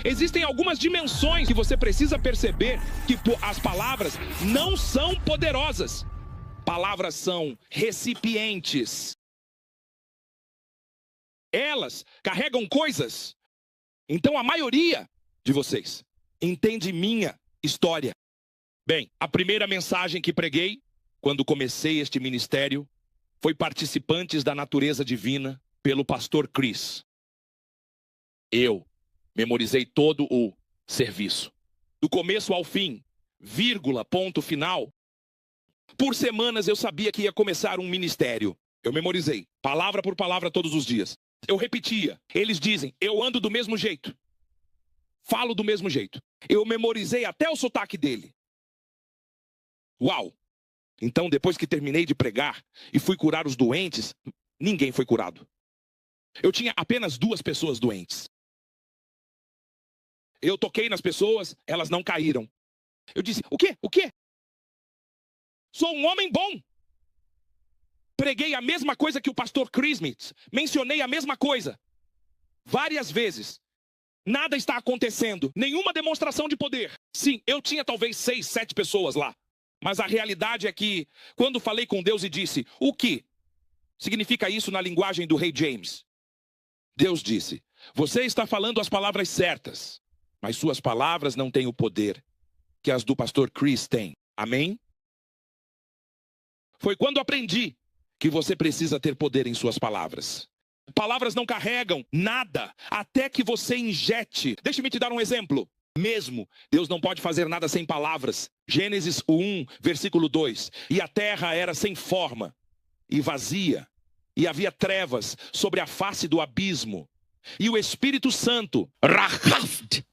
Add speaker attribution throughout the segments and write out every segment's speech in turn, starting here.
Speaker 1: Existem algumas dimensões que você precisa perceber que as palavras não são poderosas. Palavras são recipientes. Elas carregam coisas. Então a maioria de vocês entende minha história. Bem, a primeira mensagem que preguei quando comecei este ministério foi Participantes da Natureza Divina, pelo pastor Chris. Eu memorizei todo o serviço, do começo ao fim, vírgula, ponto final. Por semanas eu sabia que ia começar um ministério. Eu memorizei, palavra por palavra todos os dias. Eu repetia. Eles dizem, eu ando do mesmo jeito. Falo do mesmo jeito. Eu memorizei até o sotaque dele. Uau! Então, depois que terminei de pregar e fui curar os doentes, ninguém foi curado. Eu tinha apenas 2 pessoas doentes. Eu toquei nas pessoas, elas não caíram. Eu disse, o quê? O quê? Sou um homem bom. Preguei a mesma coisa que o pastor Chris Smith. Mencionei a mesma coisa. Várias vezes. Nada está acontecendo. Nenhuma demonstração de poder. Sim, eu tinha talvez 6, 7 pessoas lá. Mas a realidade é que, quando falei com Deus e disse, o que significa isso na linguagem do rei James? Deus disse, você está falando as palavras certas, mas suas palavras não têm o poder que as do pastor Chris têm. Amém? Foi quando aprendi que você precisa ter poder em suas palavras. Palavras não carregam nada até que você injete. Deixe-me te dar um exemplo. Mesmo, Deus não pode fazer nada sem palavras. Gênesis 1, versículo 2. E a terra era sem forma e vazia, e havia trevas sobre a face do abismo. E o Espírito Santo, Rahaf,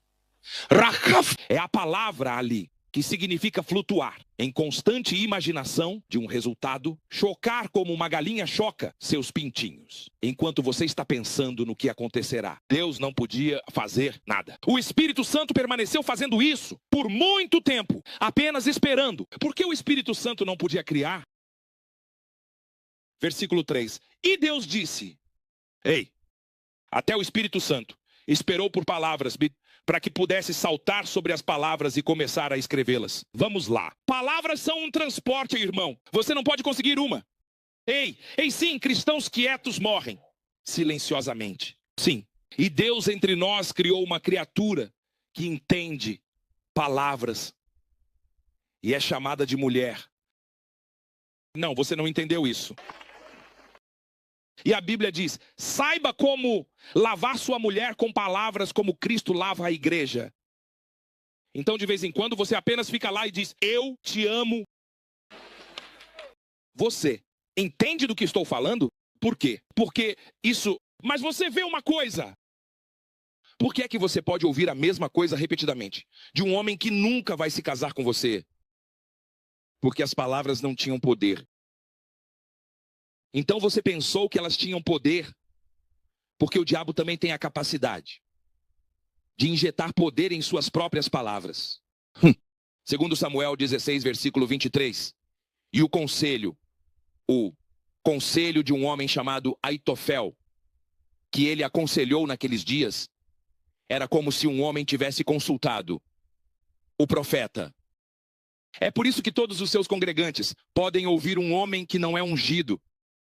Speaker 1: é a palavra ali, que significa flutuar, em constante imaginação de um resultado, chocar como uma galinha choca seus pintinhos, enquanto você está pensando no que acontecerá. Deus não podia fazer nada. O Espírito Santo permaneceu fazendo isso por muito tempo, apenas esperando. Por que o Espírito Santo não podia criar? Versículo 3. E Deus disse, ei, até o Espírito Santo esperou por palavras, para que pudesse saltar sobre as palavras e começar a escrevê-las. Vamos lá. Palavras são um transporte, irmão. Você não pode conseguir uma. Ei, sim, cristãos quietos morrem. Silenciosamente. Sim. E Deus entre nós criou uma criatura que entende palavras. E é chamada de mulher. Não, você não entendeu isso. E a Bíblia diz, saiba como lavar sua mulher com palavras como Cristo lava a igreja. Então de vez em quando você apenas fica lá e diz, eu te amo. Você entende do que estou falando? Por quê? Porque isso... Mas você vê uma coisa. Por que é que você pode ouvir a mesma coisa repetidamente? De um homem que nunca vai se casar com você. Porque as palavras não tinham poder. Então você pensou que elas tinham poder, porque o diabo também tem a capacidade de injetar poder em suas próprias palavras. Segundo Samuel 16, versículo 23. E o conselho de um homem chamado Aitofel, que ele aconselhou naqueles dias, era como se um homem tivesse consultado o profeta. É por isso que todos os seus congregantes podem ouvir um homem que não é ungido.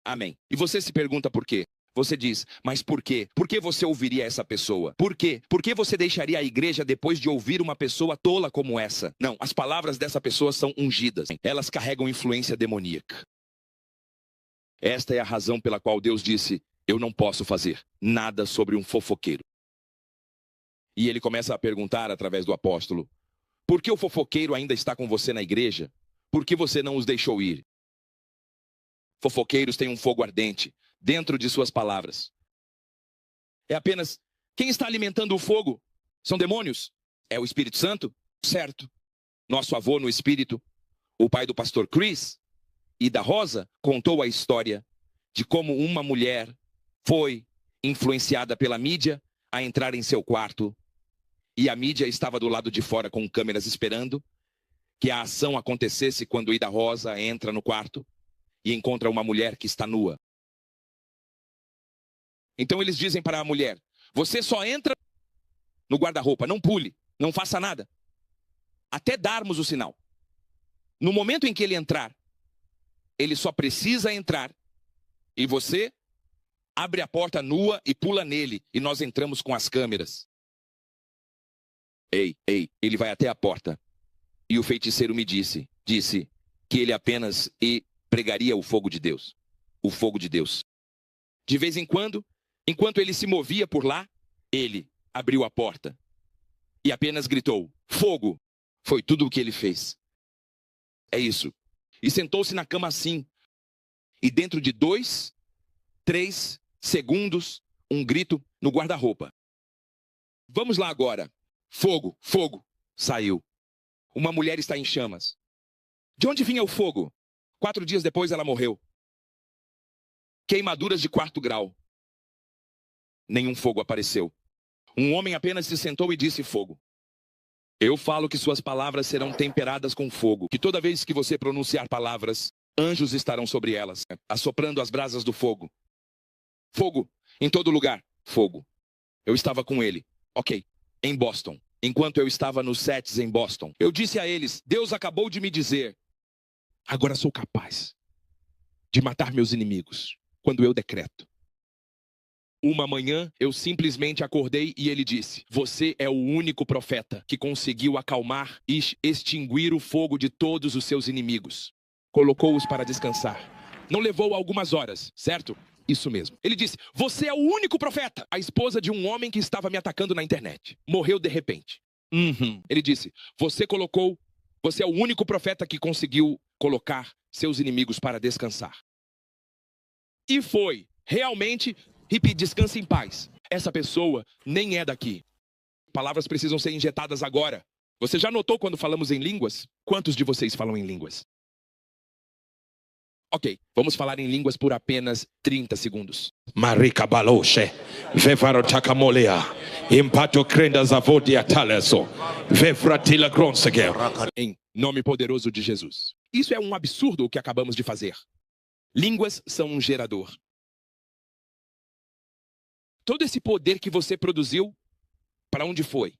Speaker 1: Amém. E você se pergunta por quê? Você diz, mas por quê? Por que você ouviria essa pessoa? Por quê? Por que você deixaria a igreja depois de ouvir uma pessoa tola como essa? Não, as palavras dessa pessoa são ungidas. Elas carregam influência demoníaca. Esta é a razão pela qual Deus disse, eu não posso fazer nada sobre um fofoqueiro. E ele começa a perguntar através do apóstolo, por que o fofoqueiro ainda está com você na igreja? Por que você não os deixou ir? Fofoqueiros têm um fogo ardente dentro de suas palavras. É apenas, quem está alimentando o fogo? São demônios? É o Espírito Santo? Certo. Nosso avô no Espírito, o pai do pastor Chris e da Rosa, contou a história de como uma mulher foi influenciada pela mídia a entrar em seu quarto e a mídia estava do lado de fora com câmeras esperando que a ação acontecesse quando Ida Rosa entra no quarto e encontra uma mulher que está nua. Então eles dizem para a mulher, você só entra no guarda-roupa. Não pule, não faça nada. Até darmos o sinal. No momento em que ele entrar, ele só precisa entrar. E você abre a porta nua e pula nele. E nós entramos com as câmeras. Ei, ele vai até a porta. E o feiticeiro me disse que ele apenas pregaria o fogo de Deus. O fogo de Deus. De vez em quando, enquanto ele se movia por lá, ele abriu a porta. E apenas gritou, fogo. Foi tudo o que ele fez. É isso. E sentou-se na cama assim. E dentro de 2, 3 segundos, um grito no guarda-roupa. Vamos lá agora. Fogo, fogo. Saiu. Uma mulher está em chamas. De onde vinha o fogo? 4 dias depois ela morreu. Queimaduras de 4º grau. Nenhum fogo apareceu. Um homem apenas se sentou e disse fogo. Eu falo que suas palavras serão temperadas com fogo. Que toda vez que você pronunciar palavras, anjos estarão sobre elas, assoprando as brasas do fogo. Fogo, em todo lugar, fogo. Eu estava com ele, ok, em Boston. Enquanto eu estava nos sets em Boston, eu disse a eles, Deus acabou de me dizer, agora sou capaz de matar meus inimigos, quando eu decreto. Uma manhã, eu simplesmente acordei e ele disse, você é o único profeta que conseguiu acalmar e extinguir o fogo de todos os seus inimigos. Colocou-os para descansar. Não levou algumas horas, certo? Isso mesmo. Ele disse, você é o único profeta. A esposa de um homem que estava me atacando na internet. Morreu de repente. Ele disse, você é o único profeta que conseguiu colocar seus inimigos para descansar. E foi, realmente, descanse em paz. Essa pessoa nem é daqui. Palavras precisam ser injetadas agora. Você já notou quando falamos em línguas? Quantos de vocês falam em línguas? Ok, vamos falar em línguas por apenas 30 segundos.
Speaker 2: Marika baloshe, vevaro takamolea, impato crenda zavodia taleso, vevratila gronsege.
Speaker 1: Em nome poderoso de Jesus. Isso é um absurdo o que acabamos de fazer. Línguas são um gerador. Todo esse poder que você produziu, para onde foi?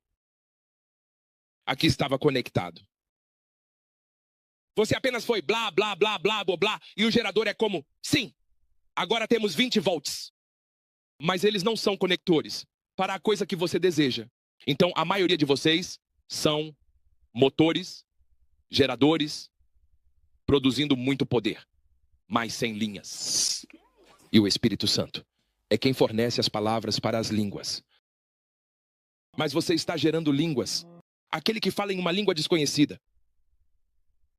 Speaker 1: Aqui estava conectado. Você apenas foi blá, blá, blá, blá, blá, blá, e o gerador é como, sim, agora temos 20 volts. Mas eles não são conectores para a coisa que você deseja. Então, a maioria de vocês são motores, geradores, produzindo muito poder, mas sem linhas. E o Espírito Santo é quem fornece as palavras para as línguas. Mas você está gerando línguas. Aquele que fala em uma língua desconhecida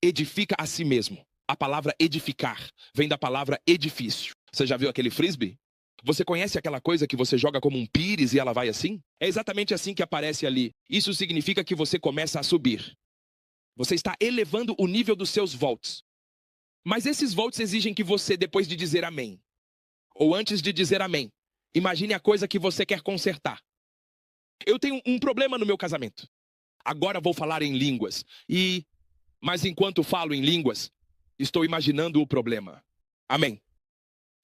Speaker 1: edifica a si mesmo. A palavra edificar vem da palavra edifício. Você já viu aquele frisbee? Você conhece aquela coisa que você joga como um pires e ela vai assim? É exatamente assim que aparece ali. Isso significa que você começa a subir. Você está elevando o nível dos seus volts. Mas esses volts exigem que você, depois de dizer amém, ou antes de dizer amém, imagine a coisa que você quer consertar. Eu tenho um problema no meu casamento. Agora vou falar em línguas. Mas enquanto falo em línguas, estou imaginando o problema. Amém.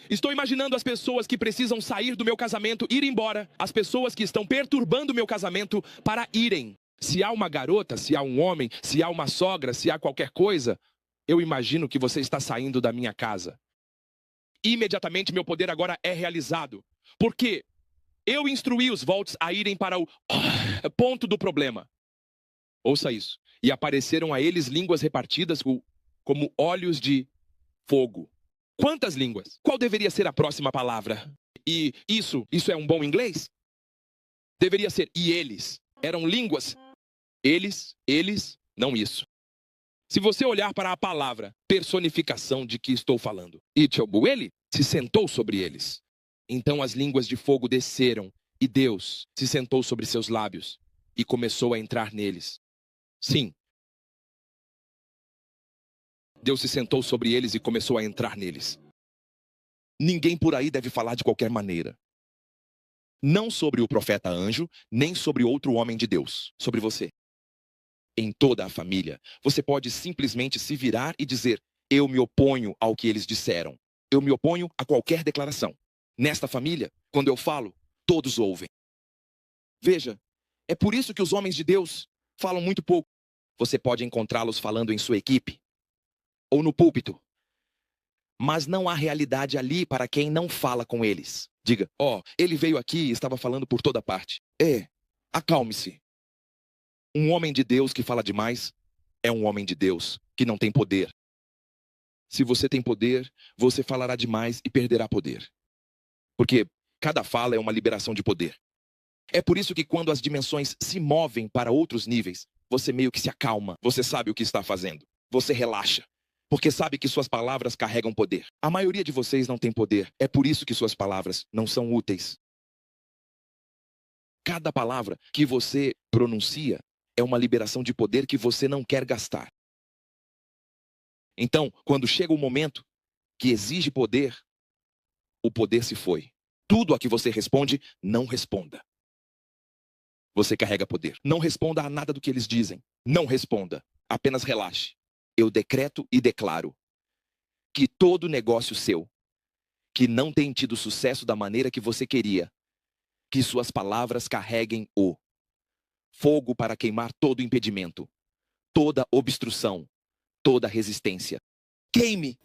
Speaker 1: Estou imaginando as pessoas que precisam sair do meu casamento, ir embora. As pessoas que estão perturbando o meu casamento para irem. Se há uma garota, se há um homem, se há uma sogra, se há qualquer coisa, eu imagino que você está saindo da minha casa. Imediatamente meu poder agora é realizado. Porque eu instruí os volts a irem para o ponto do problema. Ouça isso. E apareceram a eles línguas repartidas como olhos de fogo. Quantas línguas? Qual deveria ser a próxima palavra? E isso é um bom inglês? Deveria ser, e eles. Eram línguas. Eles, não isso. Se você olhar para a palavra, personificação de que estou falando, ele se sentou sobre eles. Então as línguas de fogo desceram, e Deus se sentou sobre seus lábios, e começou a entrar neles. Sim. Deus se sentou sobre eles e começou a entrar neles. Ninguém por aí deve falar de qualquer maneira. Não sobre o profeta anjo, nem sobre outro homem de Deus. Sobre você. Em toda a família, você pode simplesmente se virar e dizer, eu me oponho ao que eles disseram. Eu me oponho a qualquer declaração. Nesta família, quando eu falo, todos ouvem. Veja, É por isso que os homens de Deus falam muito pouco. Você pode encontrá-los falando em sua equipe ou no púlpito, mas não há realidade ali para quem não fala com eles. Diga, ele veio aqui e estava falando por toda parte. Acalme-se. Um homem de Deus que fala demais é um homem de Deus que não tem poder. Se você tem poder, você falará demais e perderá poder. Porque cada fala é uma liberação de poder. É por isso que quando as dimensões se movem para outros níveis, você meio que se acalma. Você sabe o que está fazendo. Você relaxa. Porque sabe que suas palavras carregam poder. A maioria de vocês não tem poder. É por isso que suas palavras não são úteis. Cada palavra que você pronuncia é uma liberação de poder que você não quer gastar. Então, quando chega o momento que exige poder, o poder se foi. Tudo a que você responde, não responda. Você carrega poder. Não responda a nada do que eles dizem. Não responda. Apenas relaxe. Eu decreto e declaro que todo negócio seu, que não tem tido sucesso da maneira que você queria, que suas palavras carreguem o fogo para queimar todo impedimento, toda obstrução, toda resistência. Queime!